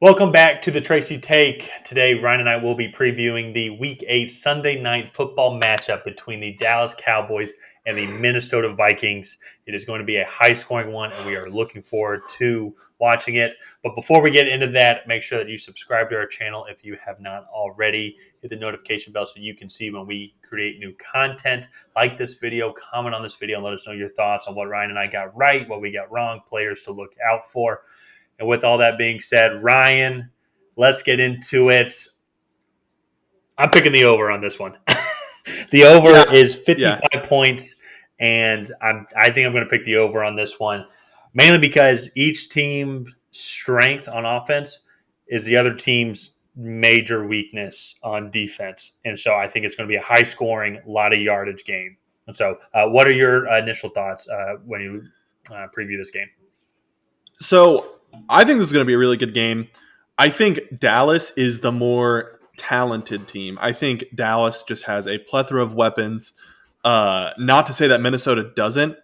Welcome back to the Tracy Take. Today, Ryan and I will be previewing the Week 8 Sunday night football matchup between the Dallas Cowboys and the Minnesota Vikings. It is going to be a high-scoring one, and we are looking forward to watching it. But before we get into that, make sure that you subscribe to our channel if you have not already. Hit the notification bell so you can see when we create new content. Like this video, comment on this video, and let us know your thoughts on what Ryan and I got right, what we got wrong, players to look out for. And with all that being said, Ryan, let's get into it. I'm picking the over on this one. The over is Yeah. 55 points, and I think I'm going to pick the over on this one, mainly because each team's strength on offense is the other team's major weakness on defense. And so I think it's going to be a high scoring, lot of yardage game. And so, what are your initial thoughts when you preview this game? So I think this is going to be a really good game. I think Dallas is the more talented team. I think Dallas just has a plethora of weapons. Not to say that Minnesota doesn't.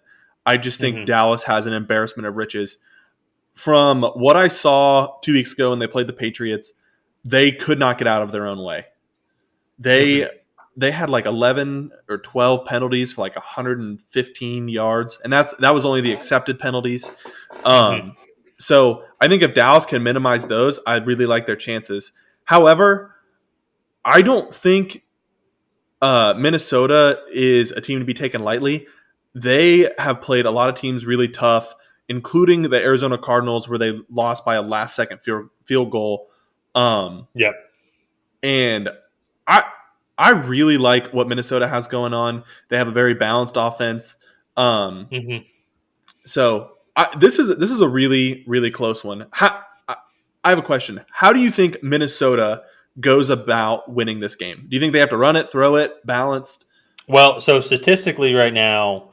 I just think Dallas has an embarrassment of riches. From what I saw 2 weeks ago when they played the Patriots, they could not get out of their own way. They had like 11 or 12 penalties for like 115 yards, and that was only the accepted penalties. So I think if Dallas can minimize those, I'd really like their chances. However, I don't think Minnesota is a team to be taken lightly. They have played a lot of teams really tough, including the Arizona Cardinals, where they lost by a last-second field goal. Yep. And I really like what Minnesota has going on. They have a very balanced offense. So this is a really, really close one. I have a question. How do you think Minnesota goes about winning this game? Do you think they have to run it, throw it, balanced? Well, so statistically, right now,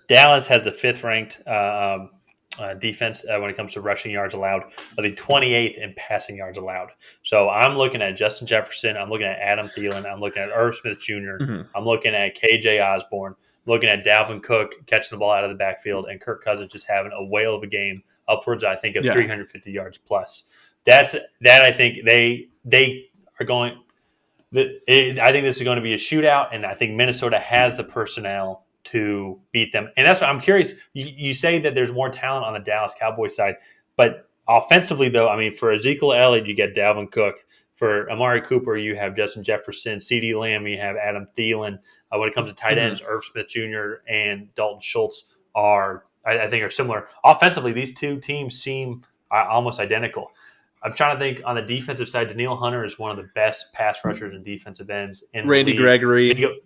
Dallas has the fifth-ranked defense when it comes to rushing yards allowed, but the 28th in passing yards allowed. So I'm looking at Justin Jefferson. I'm looking at Adam Thielen. I'm looking at Irv Smith Jr. I'm looking at KJ Osborne. I'm looking at Dalvin Cook catching the ball out of the backfield, and Kirk Cousins just having a whale of a game, upwards, I think, of 350 yards plus. That I think they are going. I think this is going to be a shootout, and I think Minnesota has the personnel to beat them. And that's what I'm curious. You say that there's more talent on the Dallas Cowboys side, but offensively, though, I mean, for Ezekiel Elliott, you get Dalvin Cook. For Amari Cooper, you have Justin Jefferson. CeeDee Lamb, you have Adam Thielen. When it comes to tight ends, Irv Smith Jr. and Dalton Schultz I think, are similar. Offensively, these two teams seem almost identical. I'm trying to think on the defensive side. Danielle Hunter is one of the best pass rushers and defensive ends in Randy the league. Gregory,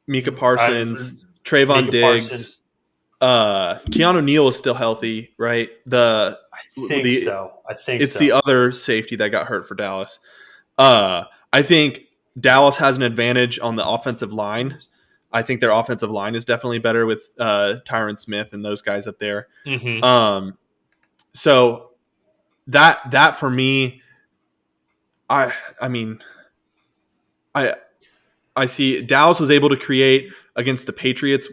Micah Parsons, Trayvon Diggs. Keanu Neal is still healthy, right? I think so. It's the other safety that got hurt for Dallas. I think Dallas has an advantage on the offensive line. I think their offensive line is definitely better with Tyron Smith and those guys up there. So that for me, I see Dallas was able to create against the Patriots,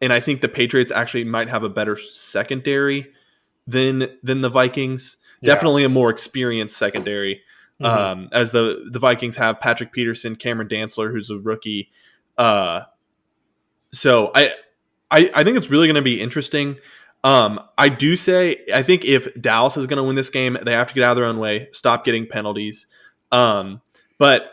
and I think the Patriots actually might have a better secondary than the Vikings. Yeah. Definitely a more experienced secondary, as the Vikings have Patrick Peterson, Cameron Dantzler, who's a rookie. So I think it's really going to be interesting. I think if Dallas is going to win this game, they have to get out of their own way, stop getting penalties. But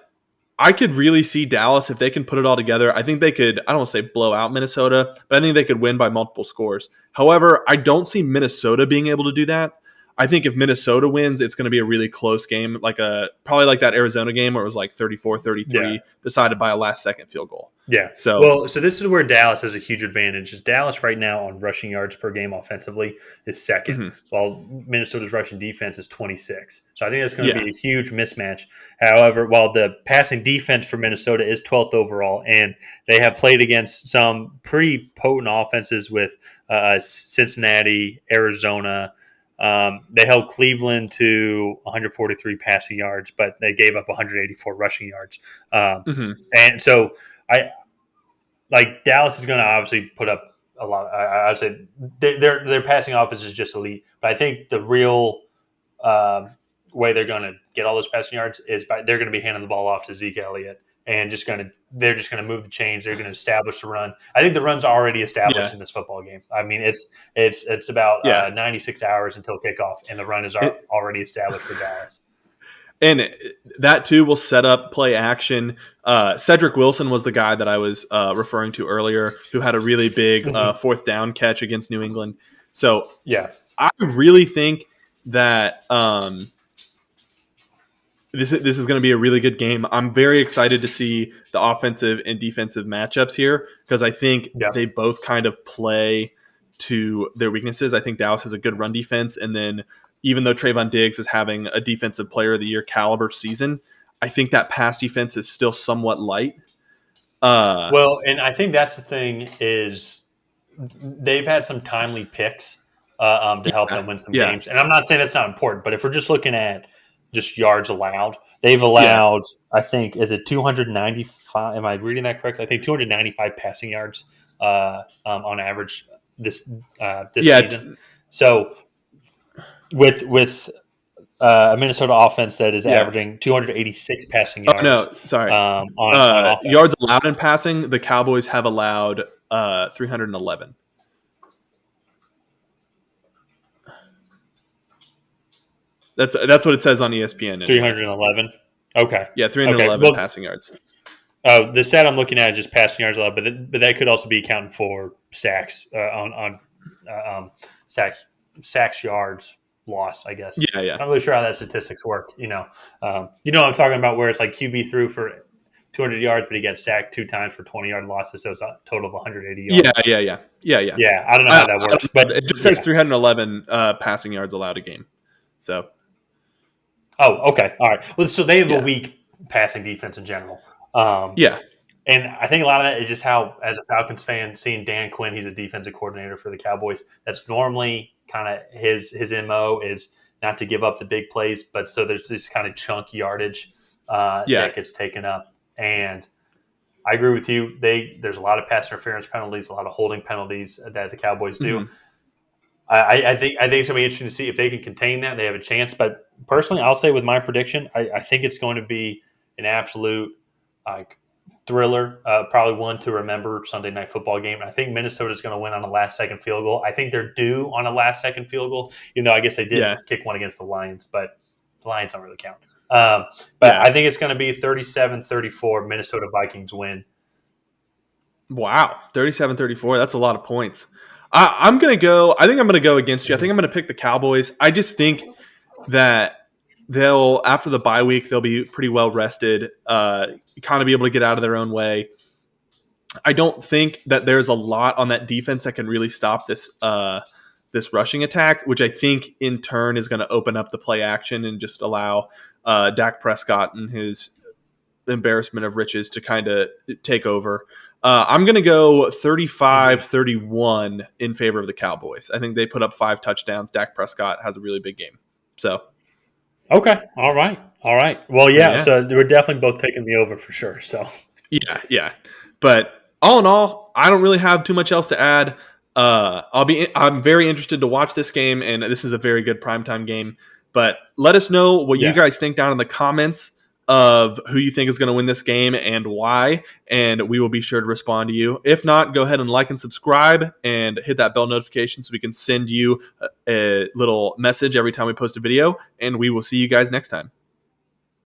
I could really see Dallas, if they can put it all together. I think they could, I don't want to say blow out Minnesota, but I think they could win by multiple scores. However, I don't see Minnesota being able to do that. I think if Minnesota wins, it's going to be a really close game, probably like that Arizona game where it was like 34-33, decided by a last-second field goal. Yeah. So this is where Dallas has a huge advantage. Dallas right now on rushing yards per game offensively is second, while Minnesota's rushing defense is 26. So I think that's going to be a huge mismatch. However, while the passing defense for Minnesota is 12th overall, and they have played against some pretty potent offenses with Cincinnati, Arizona. They held Cleveland to 143 passing yards, but they gave up 184 rushing yards. And so Dallas is going to obviously put up a lot. I would say their passing offense is just elite, but I think the real way they're going to get all those passing yards is by they're going to be handing the ball off to Zeke Elliott and they're just going to move the chains. They're going to establish the run. I think the run's already established Yeah. in this football game. I mean, it's about Yeah. 96 hours until kickoff, and the run is already established for Dallas. And that too will set up play action. Cedric Wilson was the guy that I was referring to earlier, who had a really big fourth down catch against New England. So yeah, I really think that this is going to be a really good game. I'm very excited to see the offensive and defensive matchups here because I think they both kind of play to their weaknesses. I think Dallas has a good run defense, and then even though Trayvon Diggs is having a defensive player of the year caliber season, I think that pass defense is still somewhat light. Well, and I think that's the thing is they've had some timely picks to help them win some games. And I'm not saying that's not important, but if we're just looking at just yards allowed, they've allowed, I think, is it 295? Am I reading that correctly? I think 295 passing yards on average this season. So with a Minnesota offense that is averaging 286 passing yards. Oh, no, sorry. On offense. Yards allowed in passing, the Cowboys have allowed 311. That's what it says on ESPN. 311. Okay. Yeah, 311 passing yards. The stat I'm looking at is just passing yards allowed, but that could also be accounting for sacks on sacks yards lost, I guess. Yeah. I'm not really sure how that statistics work. You know what I'm talking about, where it's like QB threw for 200 yards, but he got sacked 2 times for 20-yard losses, so it's a total of 180 yards. Yeah. Yeah, I don't know how that works, but it just says 311 passing yards allowed a game. So. Oh, okay, all right. Well, so they have a weak passing defense in general. And I think a lot of that is just how, as a Falcons fan, seeing Dan Quinn, he's a defensive coordinator for the Cowboys. That's normally kind of his MO is not to give up the big plays, but so there's this kind of chunk yardage that gets taken up. And I agree with you. There's a lot of pass interference penalties, a lot of holding penalties that the Cowboys do. Mm-hmm. I think it's going to be interesting to see if they can contain that. They have a chance. But personally, I'll say with my prediction, I think it's going to be an absolute thriller, probably one to remember Sunday Night Football game. I think Minnesota's going to win on a last-second field goal. I think they're due on a last-second field goal, even though I guess they did kick one against the Lions, but the Lions don't really count. I think it's going to be 37-34, Minnesota Vikings win. Wow, 37-34. That's a lot of points. I'm going to go – I think I'm going to go against you. I think I'm going to pick the Cowboys. I just think that they'll – after the bye week, they'll be pretty well rested, kind of be able to get out of their own way. I don't think that there's a lot on that defense that can really stop this rushing attack, which I think in turn is going to open up the play action and just allow Dak Prescott and his embarrassment of riches to kind of take over. I'm going to go 35-31 in favor of the Cowboys. I think they put up 5 touchdowns. Dak Prescott has a really big game. So, okay, all right. Well, so we're definitely both taking the over for sure. So, yeah. But all in all, I don't really have too much else to add. I'm very interested to watch this game, and this is a very good primetime game. But let us know what you guys think down in the comments of who you think is going to win this game and why, and we will be sure to respond to you. If not, go ahead and like and subscribe and hit that bell notification so we can send you a little message every time we post a video, and we will see you guys next time.